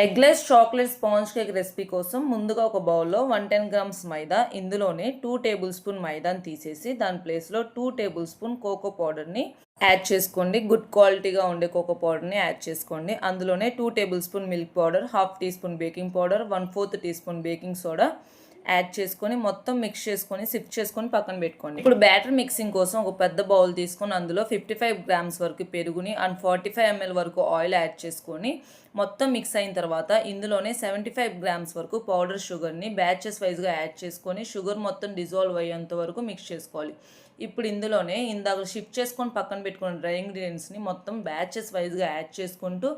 Eggless chocolate sponge cake recipe కోసం ముందుగా ఒక బౌల్లో 110 గ్రామ్స్ మైదా, ఇందులోనే 2 టేబుల్ స్పూన్ మైదాని తీసేసి దాని ప్లేస్లో 2 టేబుల్ స్పూన్ కోకో పౌడర్ని యాడ్ చేసుకోండి. గుడ్ క్వాలిటీగా ఉండే కోకో పౌడర్ని యాడ్ చేసుకోండి. అందులోనే 2 table spoon milk powder, half tea spoon baking powder, 1/4 tea spoon baking soda add చేసుకొని మొత్తం మిక్స్ చేసుకొని సిఫ్ట్ చేసుకొని పక్కన పెట్టుకోండి. ఇప్పుడు బ్యాటర్ మిక్సింగ్ కోసం ఒక పెద్ద బౌల్ తీసుకొని అందులో 55 గ్రామ్స్ వరకు పెరుగుని అండ్ 45 ml వరకు ఆయిల్ యాడ్ చేసుకొని మొత్తం మిక్స్ అయిన తర్వాత ఇందులోనే 75 గ్రామ్స్ వరకు పౌడర్ షుగర్ని బ్యాచెస్ వైజ్గా యాడ్ చేసుకొని షుగర్ మొత్తం డిజాల్వ్ అయ్యేంత వరకు మిక్స్ చేసుకోవాలి. ఇప్పుడు ఇందులోనే ఇందాక షిఫ్ట్ చేసుకొని పక్కన పెట్టుకున్న డ్రై ఇంగ్రీడియంట్స్ని మొత్తం బ్యాచెస్ వైజ్గా యాడ్ చేసుకుంటూ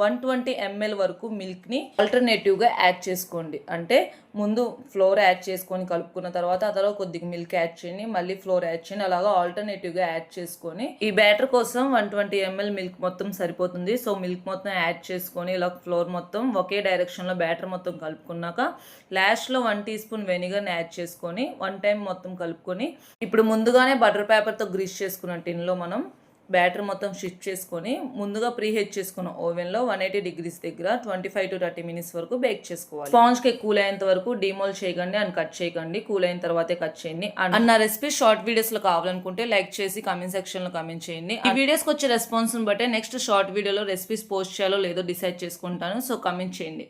120 ml వరకు మిల్క్ని ఆల్టర్నేటివ్గా యాడ్ చేసుకోండి. అంటే ముందు ఫ్లోర్ యాడ్ చేసుకొని కలుపుకున్న తర్వాత అందులో కొద్దిగా మిల్క్ యాడ్ చేయండి, మళ్ళీ ఫ్లోర్ యాడ్ చేయండి, అలాగా ఆల్టర్నేటివ్గా యాడ్ చేసుకొని ఈ బ్యాటర్ కోసం 120 ml మిల్క్ మొత్తం సరిపోతుంది. సో మిల్క్ మొత్తం యాడ్ చేసుకొని ఇలా ఫ్లోర్ మొత్తం ఒకే డైరెక్షన్లో బ్యాటర్ మొత్తం కలుపుకున్నాక లాస్ట్లో 1 టీ స్పూన్ వెనిగర్ని యాడ్ చేసుకొని 1 టైం మొత్తం కలుపుకొని ఇప్పుడు ముందుగానే బటర్ పేపర్తో గ్రీస్ చేసుకున్న టిన్లో మనం బ్యాటర్ మొత్తం షిఫ్ట్ చేసుకొని ముందుగా ప్రీహీట్ చేసుకున్న ఓవెన్లో 180 degrees దగ్గర 25 to 30 minutes వరకు బేక్ చేసుకోవాలి. స్పాంజ్ కేక్ కూల్ అయ్యేంత వరకు డిమోల్ చేయకండి అండ్ కట్ చేయకండి, కూల్ అయిన తర్వాతే కట్ చేయండి. అండ్ నా రెసిపీ షార్ట్ వీడియోస్లో కావాలనుకుంటే లైక్ చేసి కామెంట్ సెక్షన్లో కామెంట్ చేయండి. ఈ వీడియోస్కి వచ్చే రెస్పాన్స్ని బట్టే నెక్స్ట్ షార్ట్ వీడియోలో రెసిపీస్ పోస్ట్ చేయాలో లేదో డిసైడ్ చేసుకుంటాను. సో కామెంట్ చేయండి.